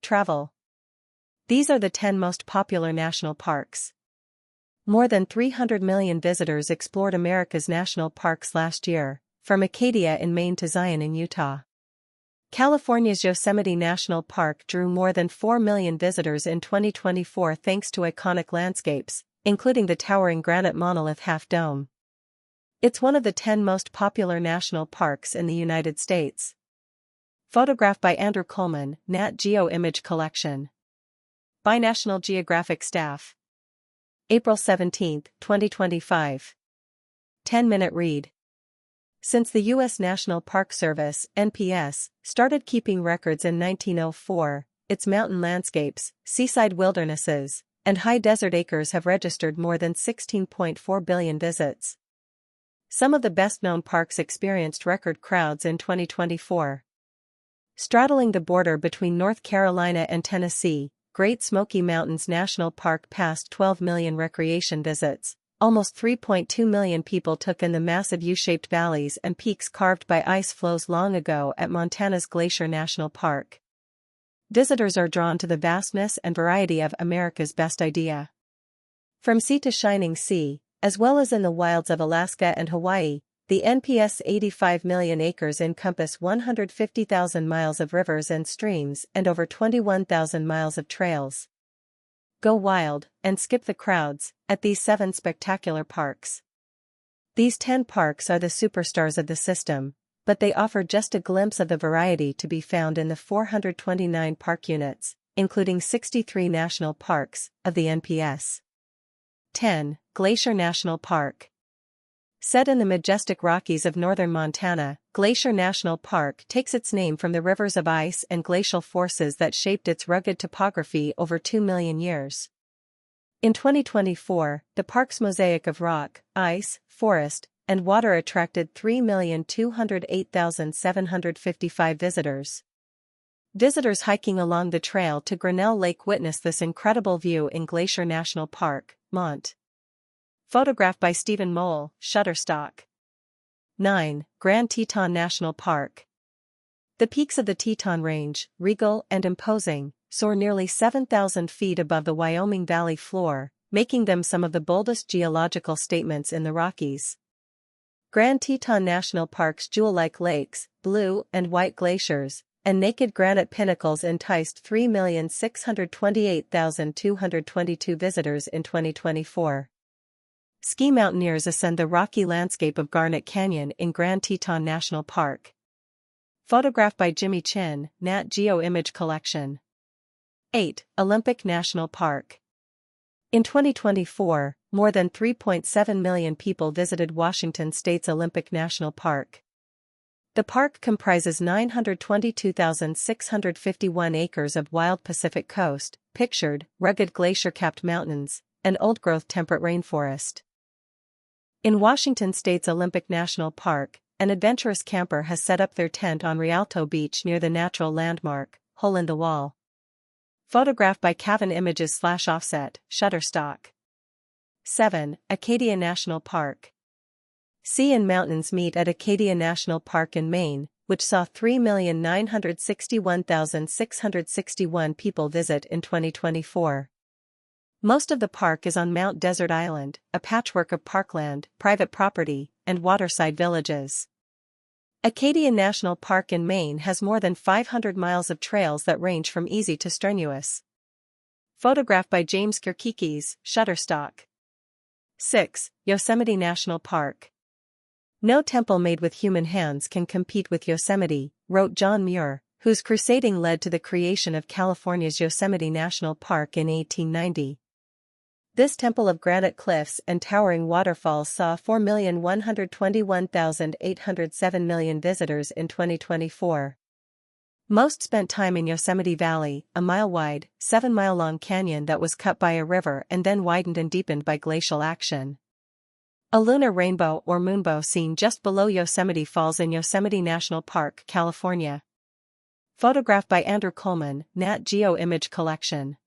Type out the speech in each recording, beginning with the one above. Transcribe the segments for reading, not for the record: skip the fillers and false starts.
Travel. These are the 10 most popular national parks. More than 300 million visitors explored America's national parks last year, from Acadia in Maine to Zion in Utah. California's Yosemite National Park drew more than 4 million visitors in 2024 thanks to iconic landscapes, including the towering granite monolith Half Dome. It's one of the 10 most popular national parks in the United States. Photograph by Andrew Coleman, Nat Geo Image Collection. By National Geographic Staff. April 17, 2025. 10-minute read. Since the U.S. National Park Service (NPS) started keeping records in 1904, its mountain landscapes, seaside wildernesses, and high desert acres have registered more than 16.4 billion visits. Some of the best-known parks experienced record crowds in 2024. Straddling the border between North Carolina and Tennessee, Great Smoky Mountains National Park passed 12 million recreation visits. Almost 3.2 million people took in the massive U-shaped valleys and peaks carved by ice flows long ago at Montana's Glacier National Park. Visitors are drawn to the vastness and variety of America's best idea. From sea to shining sea, as well as in the wilds of Alaska and Hawaii, the NPS 85 million acres encompass 150,000 miles of rivers and streams and over 21,000 miles of trails. Go wild, and skip the crowds, at these 7 spectacular parks. These 10 parks are the superstars of the system, but they offer just a glimpse of the variety to be found in the 429 park units, including 63 national parks, of the NPS. 10. Glacier National Park. Set in the majestic Rockies of northern Montana, Glacier National Park takes its name from the rivers of ice and glacial forces that shaped its rugged topography over 2 million years. In 2024, the park's mosaic of rock, ice, forest, and water attracted 3,208,755 visitors. Visitors hiking along the trail to Grinnell Lake witnessed this incredible view in Glacier National Park, Mont. Photograph by Stephen Mole, Shutterstock. 9. Grand Teton National Park. The peaks of the Teton Range, regal and imposing, soar nearly 7,000 feet above the Wyoming Valley floor, making them some of the boldest geological statements in the Rockies. Grand Teton National Park's jewel-like lakes, blue and white glaciers, and naked granite pinnacles enticed 3,628,222 visitors in 2024. Ski mountaineers ascend the rocky landscape of Garnet Canyon in Grand Teton National Park. Photograph by Jimmy Chin, Nat Geo Image Collection. 8. Olympic National Park. In 2024, more than 3.7 million people visited Washington State's Olympic National Park. The park comprises 922,651 acres of wild Pacific coast, pictured, rugged glacier-capped mountains, and old-growth temperate rainforest. In Washington State's Olympic National Park, an adventurous camper has set up their tent on Rialto Beach near the natural landmark, Hole in the Wall. Photograph by Cavan Images/Offset, Shutterstock. 7. Acadia National Park. Sea and mountains meet at Acadia National Park in Maine, which saw 3,961,661 people visit in 2024. Most of the park is on Mount Desert Island, a patchwork of parkland, private property, and waterside villages. Acadia National Park in Maine has more than 500 miles of trails that range from easy to strenuous. Photograph by James Kirkikis, Shutterstock. 6. Yosemite National Park. No temple made with human hands can compete with Yosemite, wrote John Muir, whose crusading led to the creation of California's Yosemite National Park in 1890. This temple of granite cliffs and towering waterfalls saw 4,121,807 million visitors in 2024. Most spent time in Yosemite Valley, a mile-wide, 7-mile-long canyon that was cut by a river and then widened and deepened by glacial action. A lunar rainbow or moonbow seen just below Yosemite Falls in Yosemite National Park, California. Photograph by Andrew Coleman, Nat Geo Image Collection.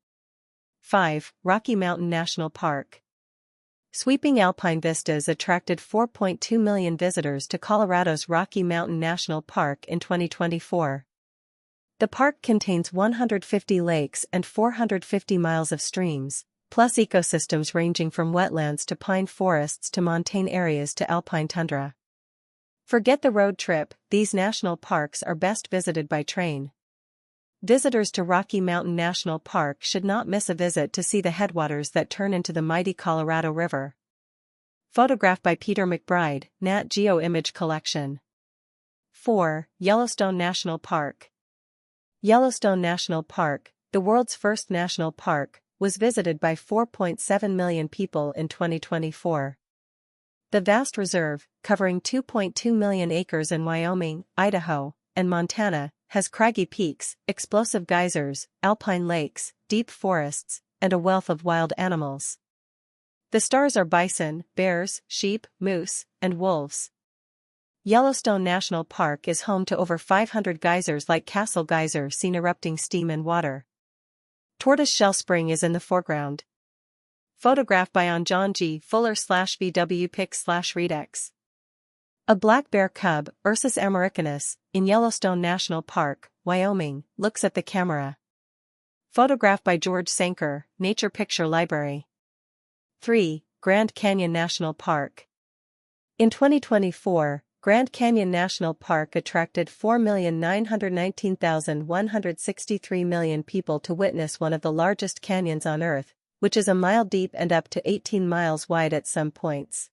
5. Rocky Mountain National Park. Sweeping alpine vistas attracted 4.2 million visitors to Colorado's Rocky Mountain National Park in 2024. The park contains 150 lakes and 450 miles of streams, plus ecosystems ranging from wetlands to pine forests to montane areas to alpine tundra. Forget the road trip, these national parks are best visited by train. Visitors to Rocky Mountain National Park should not miss a visit to see the headwaters that turn into the mighty Colorado River. Photographed by Peter McBride, Nat Geo Image Collection. 4. Yellowstone National Park. Yellowstone National Park, the world's first national park, was visited by 4.7 million people in 2024. The vast reserve, covering 2.2 million acres in Wyoming, Idaho, and Montana, has craggy peaks, explosive geysers, alpine lakes, deep forests, and a wealth of wild animals. The stars are bison, bears, sheep, moose, and wolves. Yellowstone National Park is home to over 500 geysers like Castle Geyser seen erupting steam and water. Tortoise Shell Spring is in the foreground. Photographed by on John G. Fuller/VW Pics/Redex. A black bear cub, Ursus americanus, in Yellowstone National Park, Wyoming, looks at the camera. Photographed by George Sanker, Nature Picture Library. 3. Grand Canyon National Park. In 2024, Grand Canyon National Park attracted 4,919,163 million people to witness one of the largest canyons on Earth, which is a mile deep and up to 18 miles wide at some points.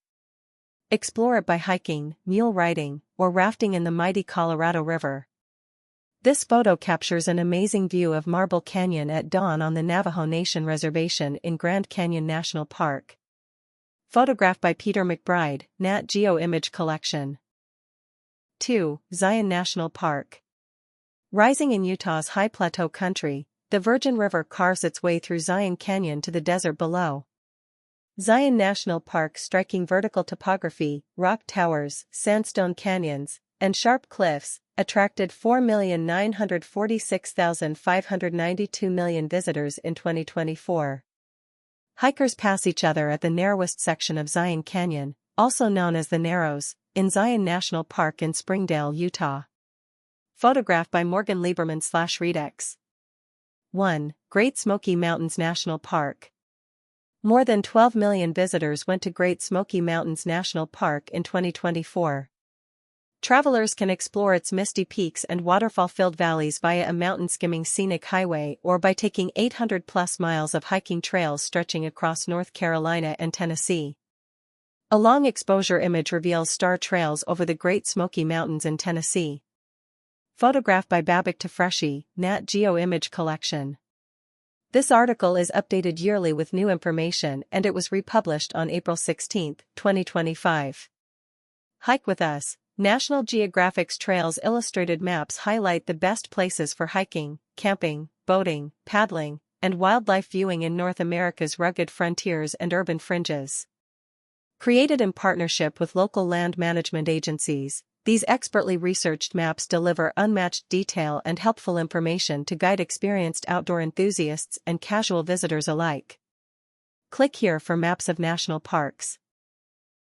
Explore it by hiking, mule riding, or rafting in the mighty Colorado River. This photo captures an amazing view of Marble Canyon at dawn on the Navajo Nation Reservation in Grand Canyon National Park. Photographed by Peter McBride, Nat Geo Image Collection. 2. Zion National Park. Rising in Utah's high plateau country, the Virgin River carves its way through Zion Canyon to the desert below. Zion National Park's striking vertical topography, rock towers, sandstone canyons, and sharp cliffs, attracted 4,946,592 million visitors in 2024. Hikers pass each other at the narrowest section of Zion Canyon, also known as the Narrows, in Zion National Park in Springdale, Utah. Photographed by Morgan Lieberman/Redex. 1. Great Smoky Mountains National Park. More than 12 million visitors went to Great Smoky Mountains National Park in 2024. Travelers can explore its misty peaks and waterfall-filled valleys via a mountain-skimming scenic highway or by taking 800-plus miles of hiking trails stretching across North Carolina and Tennessee. A long exposure image reveals star trails over the Great Smoky Mountains in Tennessee. Photographed by Babak Tafreshi, Nat Geo Image Collection. This article is updated yearly with new information and it was republished on April 16, 2025. Hike with us. National Geographic's Trails Illustrated Maps highlight the best places for hiking, camping, boating, paddling, and wildlife viewing in North America's rugged frontiers and urban fringes. Created in partnership with local land management agencies, these expertly researched maps deliver unmatched detail and helpful information to guide experienced outdoor enthusiasts and casual visitors alike. Click here for maps of national parks.